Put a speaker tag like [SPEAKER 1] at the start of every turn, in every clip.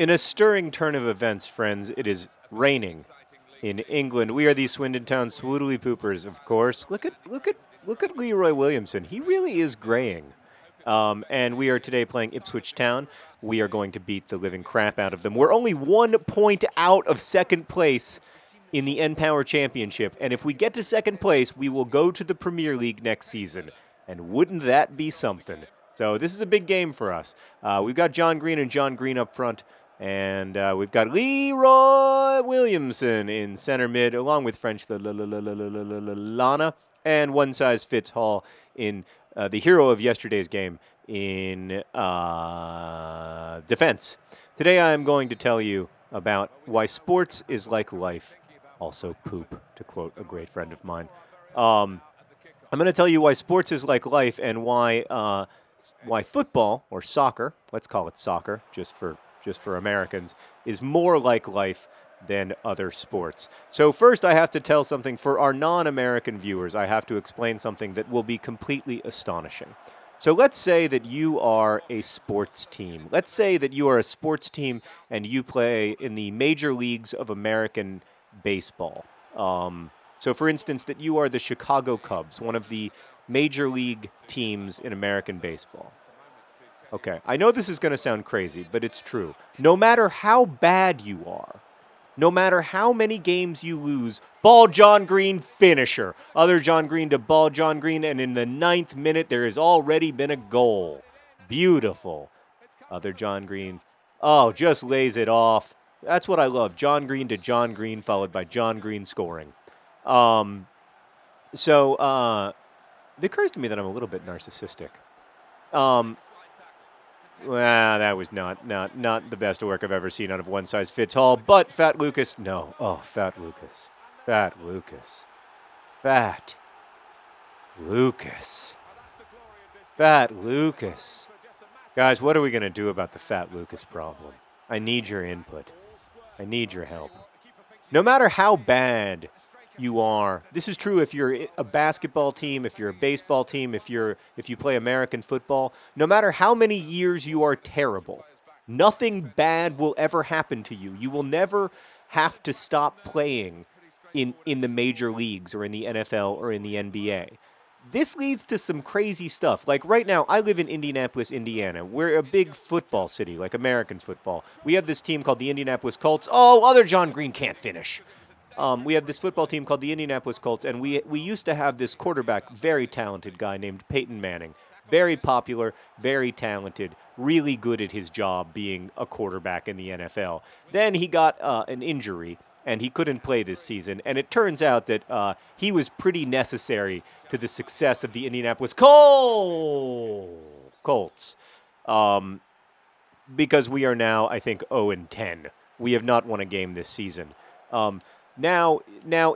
[SPEAKER 1] In a stirring turn of events, friends, it is raining in England. We are the Swindon Town Swoodilypoopers, of course. Look at Leroy Williamson. He really is graying. And we are today playing Ipswich Town. We are going to beat the living crap out of them. We're only 1 point out of second place in the N-Power Championship. And if we get to second place, we will go to the Premier League next season. And wouldn't that be something? So this is a big game for us. We've got John Green and John Green up front. And we've got Leroy Williamson in center mid, along with French Lana, and one-size-fits-all in the hero of yesterday's game in defense. Today I am going to tell you about why sports is like life, also poop, to quote a great friend of mine. I'm going to tell you why sports is like life and why football, or soccer, let's call it soccer, just for Americans, is more like life than other sports. So first I have to tell something for our non-American viewers. I have to explain something that will be completely astonishing. So let's say that you are a sports team. Let's say that you are a sports team and you play in the major leagues of American baseball. So for instance, that you are the Chicago Cubs, one of the major league teams in American baseball. Okay, I know this is going to sound crazy, but it's true. No matter how bad you are, no matter how many games you lose, ball John Green, finisher. Other John Green to ball John Green, and in the 9th minute, there has already been a goal. Beautiful. Other John Green, just lays it off. That's what I love. John Green to John Green, followed by John Green scoring. It occurs to me that I'm a little bit narcissistic. Well, that was not the best work I've ever seen out of one-size-fits-all, but Fat Lucas, no. Oh, Fat Lucas. Fat Lucas. Fat Lucas. Fat Lucas. Guys, what are we going to do about the Fat Lucas problem? I need your input. I need your help. No matter how bad you are, this is true if you're a basketball team, if you're a baseball team, if you play American football, no matter how many years you are terrible, nothing bad will ever happen to you. You will never have to stop playing in the major leagues or in the NFL or in the NBA. This leads to some crazy stuff. Like right now, I live in Indianapolis, Indiana. We're a big football city, like American football. We have this team called the Indianapolis Colts. Oh, other John Green can't finish. We have this football team called the Indianapolis Colts, and we used to have this quarterback, very talented guy named Peyton Manning. Very popular, very talented, really good at his job being a quarterback in the NFL. Then he got an injury, and he couldn't play this season, and it turns out that he was pretty necessary to the success of the Indianapolis Colts. Because we are now, I think, 0-10. We have not won a game this season. Now,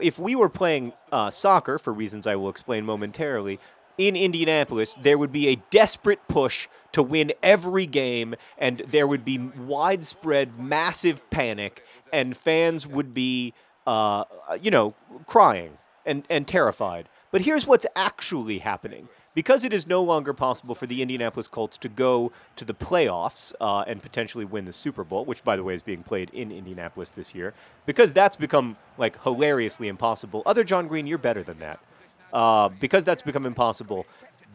[SPEAKER 1] if we were playing soccer, for reasons I will explain momentarily, in Indianapolis, there would be a desperate push to win every game, and there would be widespread, massive panic, and fans would be, crying and terrified. But here's what's actually happening. Because it is no longer possible for the Indianapolis Colts to go to the playoffs and potentially win the Super Bowl, which, by the way, is being played in Indianapolis this year, because that's become, hilariously impossible. Other John Green, you're better than that. Because that's become impossible,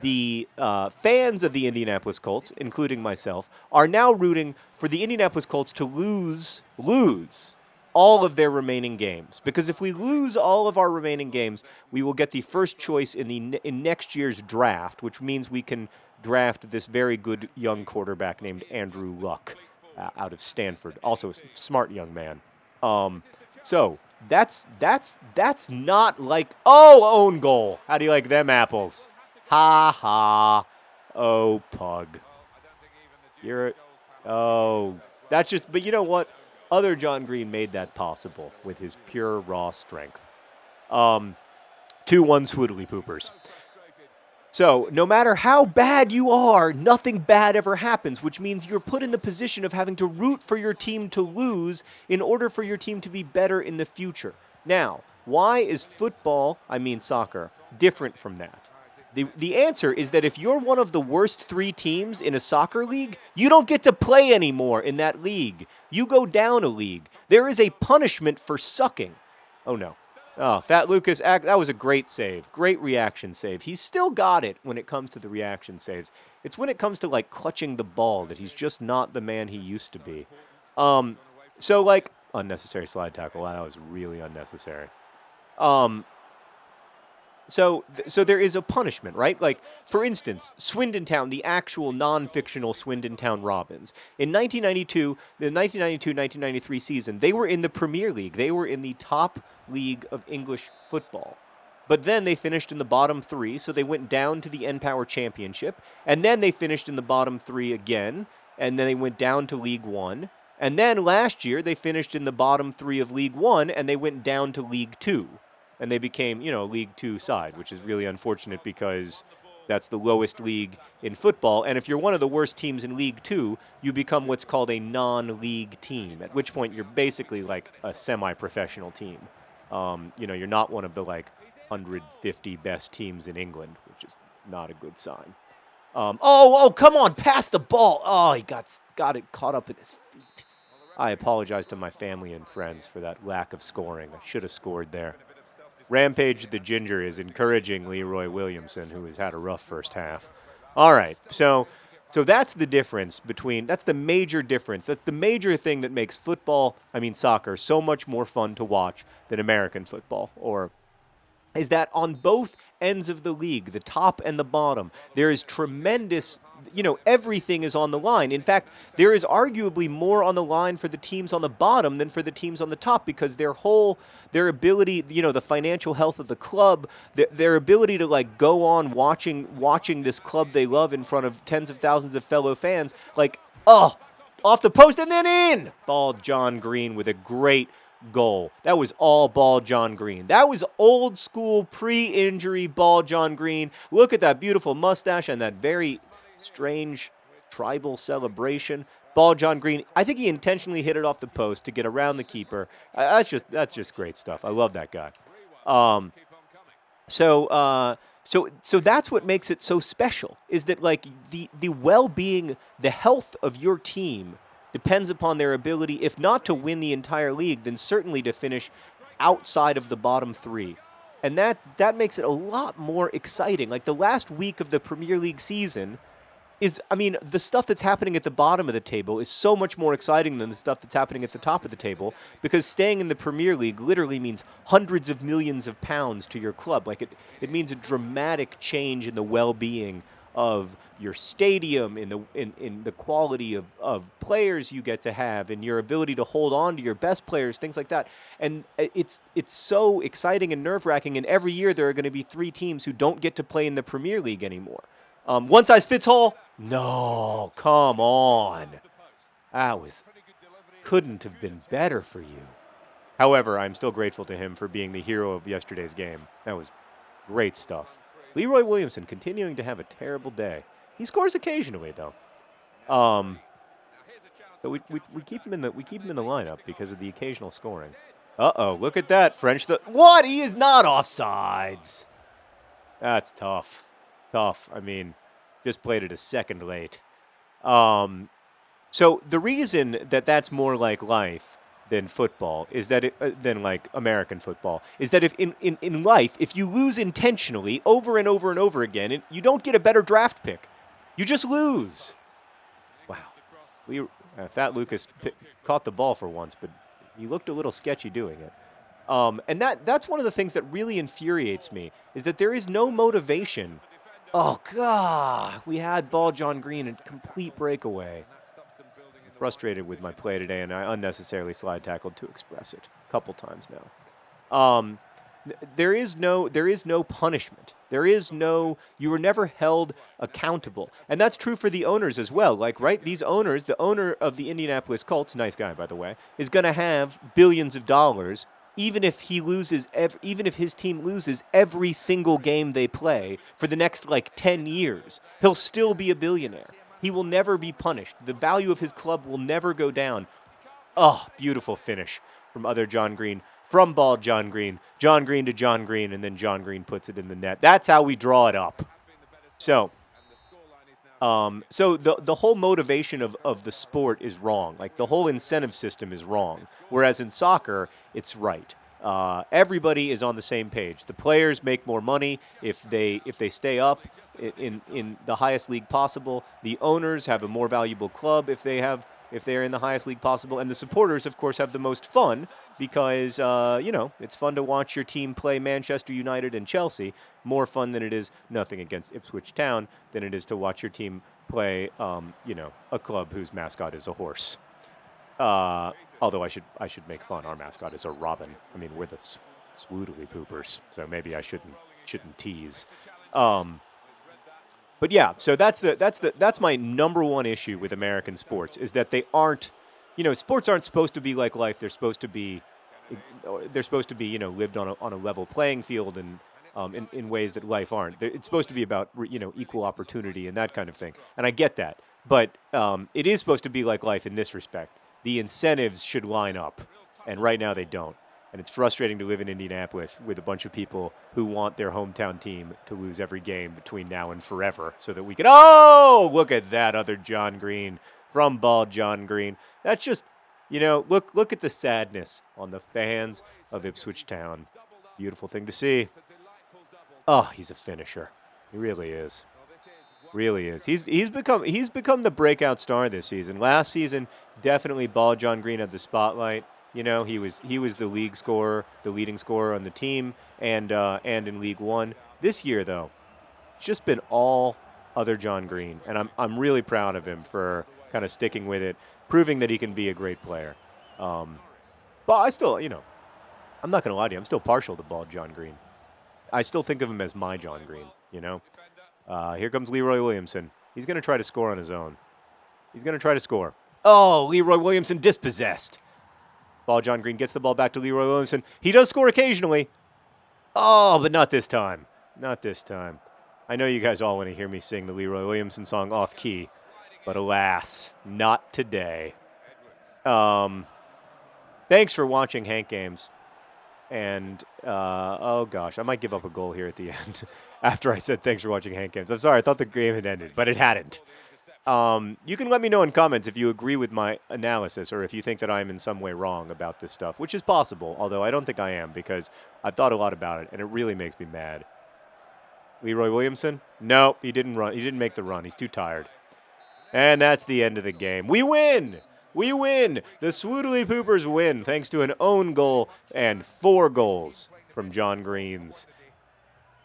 [SPEAKER 1] the fans of the Indianapolis Colts, including myself, are now rooting for the Indianapolis Colts to lose all of their remaining games. Because if we lose all of our remaining games, we will get the first choice in next year's draft, which means we can draft this very good young quarterback named Andrew Luck out of Stanford. Also a smart young man. So that's not like, own goal. How do you like them apples? Ha ha. Oh, pug. That's just, but you know what? Other John Green made that possible with his pure, raw strength. 2-1 Swoodilypoopers. So, no matter how bad you are, nothing bad ever happens, which means you're put in the position of having to root for your team to lose in order for your team to be better in the future. Now, why is soccer, different from that? The answer is that if you're one of the worst 3 teams in a soccer league, you don't get to play anymore in that league. You go down a league. There is a punishment for sucking. Oh, no. Oh, Fat Lucas, that was a great save. Great reaction save. He's still got it when it comes to the reaction saves. It's when it comes to, like, clutching the ball that he's just not the man he used to be. So, like, unnecessary slide tackle. Wow, that was really unnecessary. So there is a punishment, right? Like, for instance, Swindon Town, the actual non-fictional Swindon Town Robins. In 1992, the 1992-1993 season, they were in the Premier League. They were in the top league of English football. But then they finished in the bottom 3, so they went down to the N-Power Championship, and then they finished in the bottom 3 again, and then they went down to League 1. And then last year, they finished in the bottom 3 of League 1, and they went down to League 2. And they became, League 2 side, which is really unfortunate because that's the lowest league in football. And if you're one of the worst teams in League 2, you become what's called a non-league team, at which point you're basically like a semi-professional team. You're not one of the, 150 best teams in England, which is not a good sign. Come on, pass the ball. Oh, he got it caught up in his feet. I apologize to my family and friends for that lack of scoring. I should have scored there. Rampage the Ginger is encouraging Leroy Williamson, who has had a rough first half. All right, so that's the difference that's the major difference. That's the major thing that makes soccer, so much more fun to watch than American football, is that on both ends of the league, the top and the bottom, there is tremendous, everything is on the line. In fact, there is arguably more on the line for the teams on the bottom than for the teams on the top because their ability, the financial health of the club, their ability to go on watching this club they love in front of tens of thousands of fellow fans, off the post and then in. Ball John Green with a great goal. That was all Ball John Green. That was old school pre-injury Ball John Green. Look at that beautiful mustache and that very strange tribal celebration. Ball John Green. I think he intentionally hit it off the post to get around the keeper. That's just great stuff. I love that guy. So that's what makes it so special. Is that the well-being, the health of your team depends upon their ability, if not to win the entire league, then certainly to finish outside of the bottom 3. And that makes it a lot more exciting. Like the last week of the Premier League season the stuff that's happening at the bottom of the table is so much more exciting than the stuff that's happening at the top of the table because staying in the Premier League literally means hundreds of millions of pounds to your club. It means a dramatic change in the well-being of your stadium, in the quality of players you get to have, and your ability to hold on to your best players, things like that. And it's so exciting and nerve-wracking, and every year there are going to be 3 teams who don't get to play in the Premier League anymore. One size fits all? No, come on. Couldn't have been better for you. However, I'm still grateful to him for being the hero of yesterday's game. That was great stuff. Leroy Williamson continuing to have a terrible day. He scores occasionally, though. But we keep him in the lineup because of the occasional scoring. Uh-oh, look at that. What? He is not offsides. That's tough. Just played it a second late. So the reason that's more like life than football is that than like American football is that if in life, if you lose intentionally over and over and over again, you don't get a better draft pick. You just lose. Wow. Fat Lucas caught the ball for once, but he looked a little sketchy doing it. And that's one of the things that really infuriates me is that there is no motivation. Oh, God. We had Ball John Green, a complete breakaway. I'm frustrated with my play today, and I unnecessarily slide tackled to express it a couple times now. There is no punishment. You were never held accountable. And that's true for the owners as well. These owners, the owner of the Indianapolis Colts, nice guy, by the way, is going to have billions of dollars even if his team loses every single game they play for the next 10 years. He'll still be a billionaire. He will never be punished. The value of his club will never go down. Oh, beautiful finish from other John Green. From Ball John Green to John Green, and then John Green puts it in the net. That's how we draw it up. So, so the whole motivation of the sport is wrong. Like the whole incentive system is wrong. Whereas in soccer, it's right. Everybody is on the same page. The players make more money if they stay up in the highest league possible. The owners have a more valuable club if they're in the highest league possible, and the supporters, of course, have the most fun because it's fun to watch your team play Manchester United and Chelsea. More fun than it is nothing against Ipswich Town than it is to watch your team play a club whose mascot is a horse. Although I should make fun. Our mascot is a robin. I mean, we're the Swoodilypoopers, so maybe I shouldn't tease. But yeah, so that's my number one issue with American sports is that they aren't, sports aren't supposed to be like life. They're supposed to be lived on a level playing field and in ways that life aren't. It's supposed to be about equal opportunity and that kind of thing. And I get that, but it is supposed to be like life in this respect. The incentives should line up, and right now they don't. And it's frustrating to live in Indianapolis with a bunch of people who want their hometown team to lose every game between now and forever so that we can, look at that other John Green from Bald John Green. That's just, look at the sadness on the fans of Ipswich Town. Beautiful thing to see. Oh, he's a finisher. He really is. Really is. He's become the breakout star this season. Last season, definitely Bald John Green had the spotlight. He was the leading scorer on the team, and in League One. This year, though, it's just been all other John Green, and I'm really proud of him for kind of sticking with it, proving that he can be a great player. But I still, I'm not going to lie to you, I'm still partial to Bald John Green. I still think of him as my John Green. Here comes Leroy Williamson. He's going to try to score on his own. He's going to try to score. Oh, Leroy Williamson dispossessed. Ball John Green gets the ball back to Leroy Williamson. He does score occasionally. Oh, but not this time. Not this time. I know you guys all want to hear me sing the Leroy Williamson song off key, but alas, not today. Thanks for watching Hank Games. And, oh gosh, I might give up a goal here at the end after I said thanks for watching Hank Games. I'm sorry, I thought the game had ended, but it hadn't. You can let me know in comments if you agree with my analysis or if you think that I'm in some way wrong about this stuff, which is possible, although I don't think I am because I've thought a lot about it, and it really makes me mad. Leroy Williamson? No, he didn't run. He didn't make the run. He's too tired. And that's the end of the game. We win! We win! The Swoodilypoopers win thanks to an own goal and 4 goals from John Green's.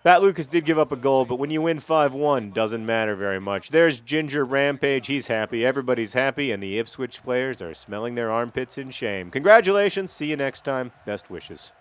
[SPEAKER 1] Pat Lucas did give up a goal, but when you win 5-1, doesn't matter very much. There's Ginger Rampage. He's happy. Everybody's happy, and the Ipswich players are smelling their armpits in shame. Congratulations. See you next time. Best wishes.